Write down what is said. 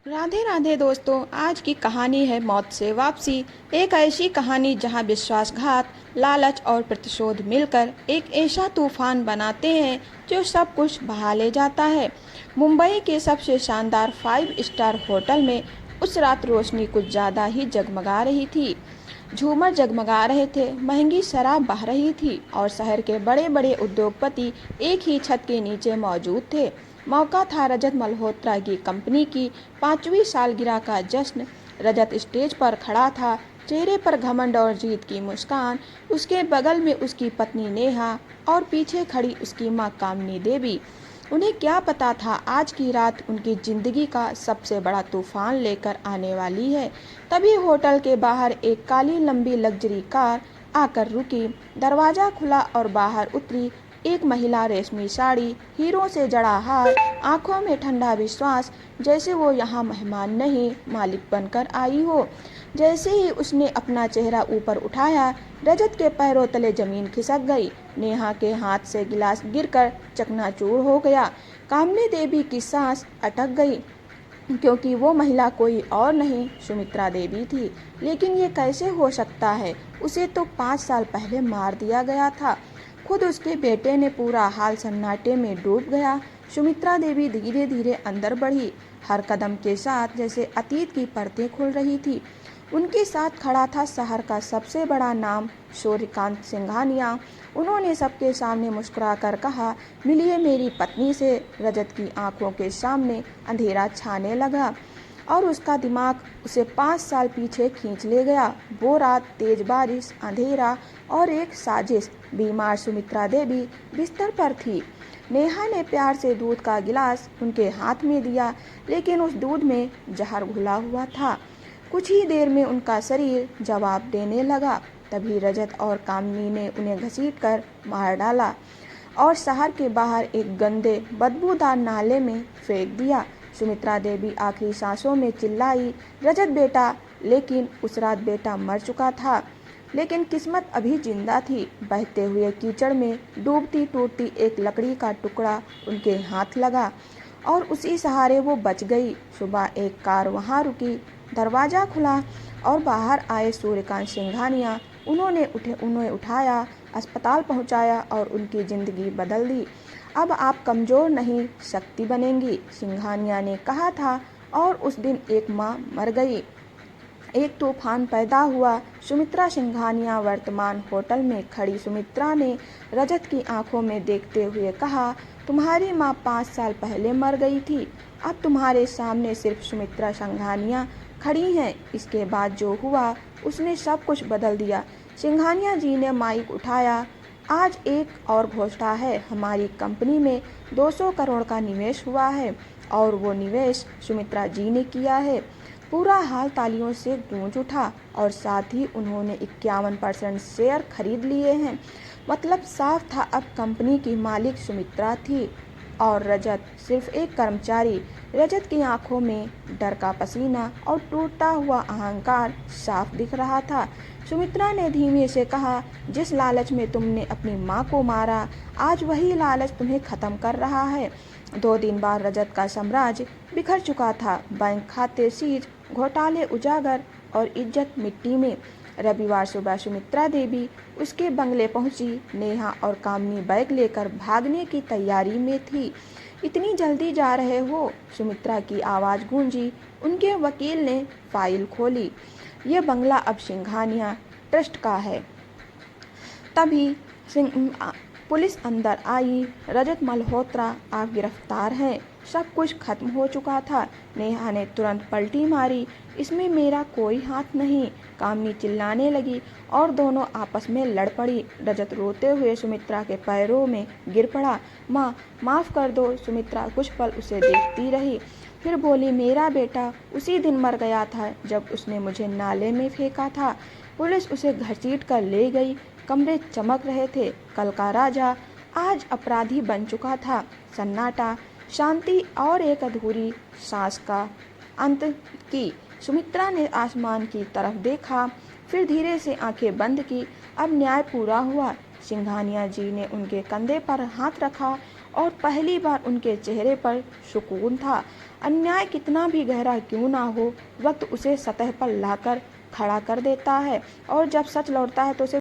राधे राधे दोस्तों। आज की कहानी है मौत से वापसी। एक ऐसी कहानी जहां विश्वासघात, लालच और प्रतिशोध मिलकर एक ऐसा तूफान बनाते हैं जो सब कुछ बहा ले जाता है। मुंबई के सबसे शानदार 5 स्टार होटल में उस रात रोशनी कुछ ज़्यादा ही जगमगा रही थी। झूमर जगमगा रहे थे, महंगी शराब बह रही थी और शहर के बड़े बड़े उद्योगपति एक ही छत के नीचे मौजूद थे। मौका था रजत मल्होत्रा की कंपनी की 5वीं सालगिरह का जश्न। रजत स्टेज पर खड़ा था, चेहरे पर घमंड और जीत की मुस्कान। उसके बगल में उसकी पत्नी नेहा और पीछे खड़ी उसकी माँ कामनी देवी। उन्हें क्या पता था आज की रात उनकी जिंदगी का सबसे बड़ा तूफान लेकर आने वाली है। तभी होटल के बाहर एक काली लंबी लग्जरी कार आकर रुकी। दरवाजा खुला और बाहर उतरी एक महिला। रेशमी साड़ी, हीरों से जड़ा हार, आंखों में ठंडा विश्वास, जैसे वो यहाँ मेहमान नहीं मालिक बनकर आई हो। जैसे ही उसने अपना चेहरा ऊपर उठाया, रजत के पैरों तले जमीन खिसक गई। नेहा के हाथ से गिलास गिरकर चकनाचूर हो गया। कामनी देवी की सांस अटक गई, क्योंकि वो महिला कोई और नहीं, सुमित्रा देवी थी। लेकिन ये कैसे हो सकता है? उसे तो 5 साल पहले मार दिया गया था। खुद उसके बेटे ने पूरा हाल सन्नाटे में डूब गया। सुमित्रा देवी धीरे धीरे अंदर बढ़ी, हर कदम के साथ जैसे अतीत की परतें खुल रही थी। उनके साथ खड़ा था शहर का सबसे बड़ा नाम, सूर्यकांत सिंघानिया। उन्होंने सबके सामने मुस्कुराकर कहा, मिलिए मेरी पत्नी से। रजत की आंखों के सामने अंधेरा छाने लगा और उसका दिमाग उसे 5 साल पीछे खींच ले गया। वो रात, तेज बारिश, अंधेरा और एक साजिश। बीमार सुमित्रा देवी बिस्तर पर थी। नेहा ने प्यार से दूध का गिलास उनके हाथ में दिया, लेकिन उस दूध में जहर घुला हुआ था। कुछ ही देर में उनका शरीर जवाब देने लगा। तभी रजत और कामनी ने उन्हें घसीटकर मार डाला और शहर के बाहर एक गंदे बदबूदार नाले में फेंक दिया। सुमित्रा देवी आखिरी सांसों में चिल्लाई, रजत बेटा। लेकिन उस रात बेटा मर चुका था, लेकिन किस्मत अभी जिंदा थी। बहते हुए कीचड़ में डूबती टूटती एक लकड़ी का टुकड़ा उनके हाथ लगा और उसी सहारे वो बच गई। सुबह एक कार वहाँ रुकी, दरवाज़ा खुला और बाहर आए सूर्यकांत सिंघानिया। उन्हें उठाया, अस्पताल पहुँचाया और उनकी ज़िंदगी बदल दी। अब आप कमज़ोर नहीं, शक्ति बनेंगी, सिंघानिया ने कहा था। और उस दिन एक माँ मर गई, एक तूफान पैदा हुआ। सुमित्रा सिंघानिया वर्तमान होटल में खड़ी। सुमित्रा ने रजत की आंखों में देखते हुए कहा, तुम्हारी माँ 5 साल पहले मर गई थी। अब तुम्हारे सामने सिर्फ सुमित्रा सिंघानिया खड़ी हैं। इसके बाद जो हुआ उसने सब कुछ बदल दिया। सिंघानिया जी ने माइक उठाया, आज एक और घोषणा है। हमारी कंपनी में 200 करोड़ का निवेश हुआ है और वो निवेश सुमित्रा जी ने किया है। पूरा हाल तालियों से गूंज उठा और साथ ही उन्होंने 51% शेयर खरीद लिए हैं। मतलब साफ था, अब कंपनी की मालिक सुमित्रा थी और रजत सिर्फ एक कर्मचारी। रजत की आंखों में डर का पसीना और टूटता हुआ अहंकार साफ दिख रहा था। सुमित्रा ने धीमे से कहा, जिस लालच में तुमने अपनी माँ को मारा, आज वही लालच तुम्हें खत्म कर रहा है। 2 दिन बाद रजत का साम्राज्य बिखर चुका था। बैंक खाते सीज, घोटाले उजागर और इज्जत मिट्टी में। रविवार सुबह सुमित्रा देवी उसके बंगले पहुंची। नेहा और कामनी बैग लेकर भागने की तैयारी में थी। इतनी जल्दी जा रहे हो? सुमित्रा की आवाज़ गूंजी। उनके वकील ने फाइल खोली। ये बंगला अब सिंघानिया ट्रस्ट का है। तभी पुलिस अंदर आई। रजत मल्होत्रा, आप गिरफ्तार हैं। सब कुछ खत्म हो चुका था। नेहा ने तुरंत पलटी मारी, इसमें मेरा कोई हाथ नहीं। कामनी चिल्लाने लगी और दोनों आपस में लड़ पड़ी। रजत रोते हुए सुमित्रा के पैरों में गिर पड़ा। माँ, माफ़ कर दो। सुमित्रा कुछ पल उसे देखती रही, फिर बोली, मेरा बेटा उसी दिन मर गया था जब उसने मुझे नाले में फेंका था। पुलिस उसे घसीट कर ले गई। कमरे चमक रहे थे। कल का राजा आज अपराधी बन चुका था। सन्नाटा, शांति और एक अधूरी सांस का अंत की। सुमित्रा ने आसमान की तरफ देखा, फिर धीरे से आंखें बंद की। अब न्याय पूरा हुआ। सिंघानिया जी ने उनके कंधे पर हाथ रखा और पहली बार उनके चेहरे पर सुकून था। अन्याय कितना भी गहरा क्यों ना हो, वक्त उसे सतह पर लाकर खड़ा कर देता है और जब सच लौटता है तो उसे